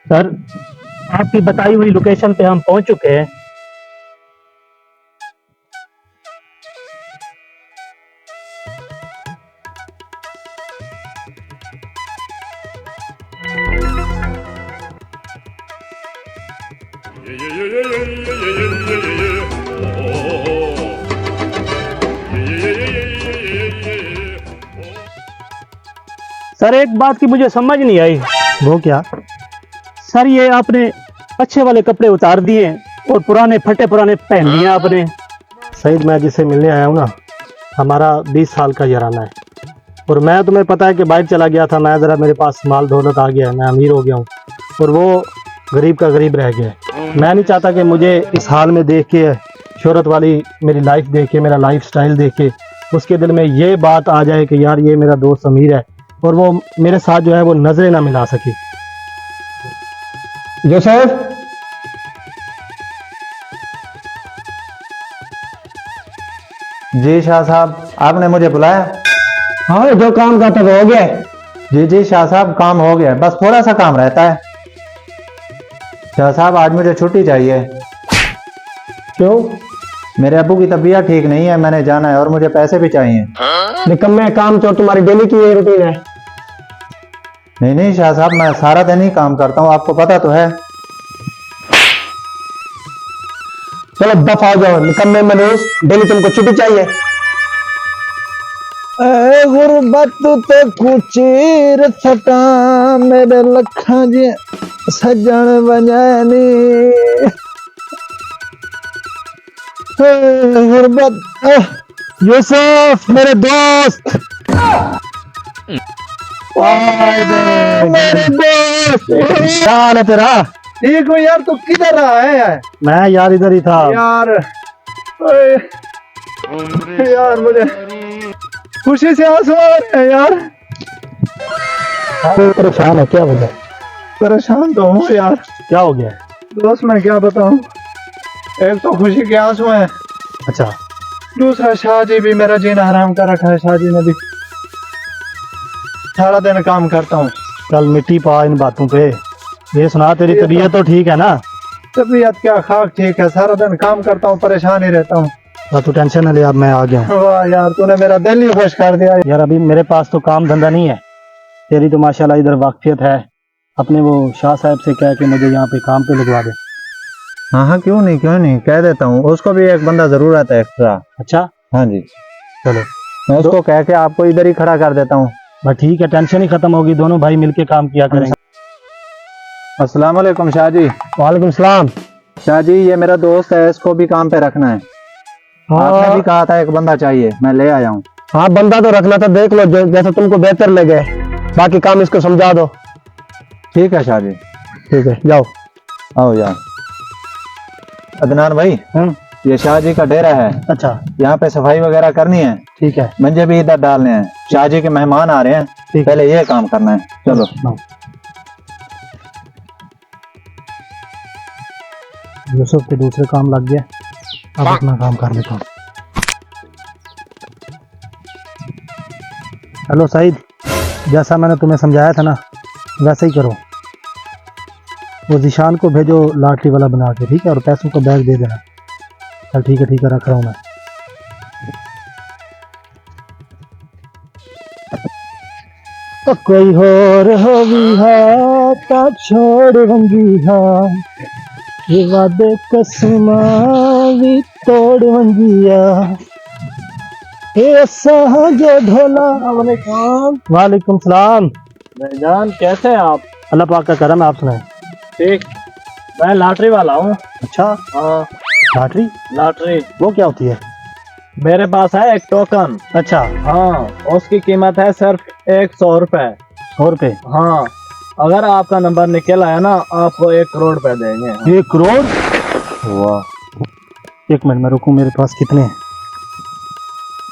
Sir, आपकी बताई हुई लोकेशन पे हम पहुंच चुके हैं। सर, एक बात की मुझे समझ नहीं आई। वो क्या? सर, ये आपने अच्छे वाले कपड़े उतार दिए और पुराने फटे पुराने पहन लिए आपने। सईद, मैं जिससे मिलने आया हूँ ना, हमारा 20 साल का याराना है। और मैं, तुम्हें पता है कि बाइक चला गया था मैं, ज़रा मेरे पास माल दौलत आ गया है, मैं अमीर हो गया हूँ और वो गरीब का गरीब रह गया है। मैं नहीं चाहता कि मुझे इस हाल में देख के, शोहरत वाली मेरी लाइफ देख के, मेरा लाइफ स्टाइल देख के उसके दिल में ये बात आ जाए कि यार ये मेरा दोस्त अमीर है और वो मेरे साथ जो है वो नजरें ना मिला सके। जोसेफ, जी शाह साहब, आपने मुझे बुलाया? हाँ, जो काम का था वो हो गया। जी जी शाह साहब, काम हो गया, बस थोड़ा सा काम रहता है। शाह साहब, आज मुझे छुट्टी चाहिए। क्यों? मेरे अब्बू की तबीयत ठीक नहीं है, मैंने जाना है और मुझे पैसे भी चाहिए। निकम्मे काम तो तुम्हारी डेली की ये रूटीन है। नहीं नहीं शाह साहब, मैं सारा दिन ही काम करता हूँ, आपको पता तो है। चलो दफा हो जाओ, निकम्मे मनूस, डेली तुमको छुट्टी चाहिए। गुरबत ते कुचीर सटा मेरे लखा जी सजन बजानी। गुरबत। यूसुफ मेरे दोस्त, मेरे दोस्त, क्या हाल है तेरा? ठीक हो यार, तू किधर रहा है यार? मैं यार इधर ही था। यार ओए, यार मुझे खुशी से आंसू आ रहे हैं यार। परेशान है, क्या वजह? परेशान तो हूँ यार। क्या हो गया? दोस्त, मैं क्या बताऊं, एक तो खुशी के आंसू हैं, अच्छा, दूसरा शाहजी भी मेरा जीना हराम कर रखा है। शाहजी ने भी सारा दिन काम करता हूँ। कल मिट्टी पा इन बातों पे। ये सुना, तेरी तबीयत तो ठीक है ना? तबीयत क्या, खाक ठीक है, सारा दिन काम करता हूँ, परेशान ही रहता हूँ। बस तू टेंशन न ले, अब मैं आ गया हूँ। वाह यार, तूने मेरा दिल ही खुश कर दिया। यार अभी मेरे पास तो काम धंधा नहीं है। तेरी तो माशाल्लाह इधर वाकफियत है, अपने वो शाह साहब से कह के मुझे यहाँ पे काम पे लगवा दे। हाँ हाँ, क्यों नहीं कह देता हूँ। उसको भी एक बंदा जरूरत है एक्स्ट्रा। अच्छा, हाँ जी, चलो मैं उसको कह के आपको इधर ही खड़ा कर देता हूँ। बस ठीक है, टेंशन ही खत्म होगी, दोनों भाई मिलके काम किया करेंगे। अस्सलाम वालेकुम शाह जी। वालेकुम सलाम। शाह जी, ये मेरा दोस्त है, इसको भी काम पे रखना है। आपने भी हाँ कहा था एक बंदा चाहिए, मैं ले आया हूँ। हाँ, बंदा तो रखना था, देख लो जैसा तुमको बेहतर लगे, बाकी काम इसको समझा दो। ठीक है शाह जी। ठीक है, जाओ। आओ यार। अदनान भाई, ये शाह जी का डेरा है। अच्छा, यहाँ पे सफाई वगैरह करनी है, ठीक है। मंजे भी इधर डालने हैं। शाह जी के मेहमान आ रहे हैं, ठीक। पहले ये काम करना है। चलो। यूसुफ के दूसरे काम लग गया, अब अपना काम कर लेता हूँ। हेलो सईद, जैसा मैंने तुम्हें समझाया था ना, वैसे ही करो। वो जिशान को भेजो लॉटरी वाला बना के, ठीक है, और पैसों का बैग दे देना। चल ठीक है, रख रहा हूँ मैं। तो कोई और होगी हा ता छोड़ वंगी हा, ये वादे कसमा भी तोड़ वंगिया, ये जो ढोला। वालेकुम सलाम। भाईजान, कैसे हैं आप? अल्लाह पाक का करम है, आप सुनाए। ठीक, मैं लॉटरी वाला हूँ। अच्छा, हाँ, लॉटरी? लॉटरी वो क्या होती है? मेरे पास है एक टोकन। अच्छा, हाँ, उसकी कीमत है सिर्फ 100 रुपए। 100 रुपए? हाँ, अगर आपका नंबर निकल आया ना, आपको 1 करोड़ रुपए देंगे। 1 करोड़? वाह, एक मिनट में रुकूं, मेरे पास कितने हैं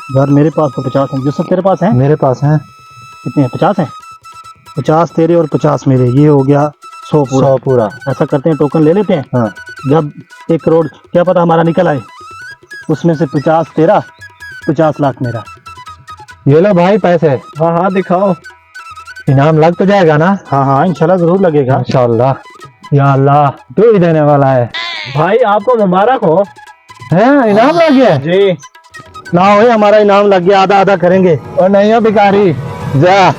यार? मेरे पास तो 50 हैं। यूसुफ तेरे पास है? मेरे पास है। कितने हैं? 50 हैं। 50 तेरे और 50 मेरे, ये हो गया 100 पूरा। 100 पूरा। ऐसा करते हैं, टोकन ले लेते हैं। हाँ। जब 1 करोड़ क्या पता हमारा निकल आए, उसमें से 50 तेरा, 50 लाख मेरा। ये लो भाई पैसे। हाँ हाँ, दिखाओ। इनाम लग तो जाएगा ना? हाँ हाँ, इंशाल्लाह जरूर लगेगा। इंशाल्लाह। या अल्लाह, तू ही देने वाला है। भाई आपको मुबारक हो। हैं, इनाम लग गया? जी ना हो, हमारा इनाम लग गया, आधा आधा करेंगे। और नहीं हो भिखारी, जा।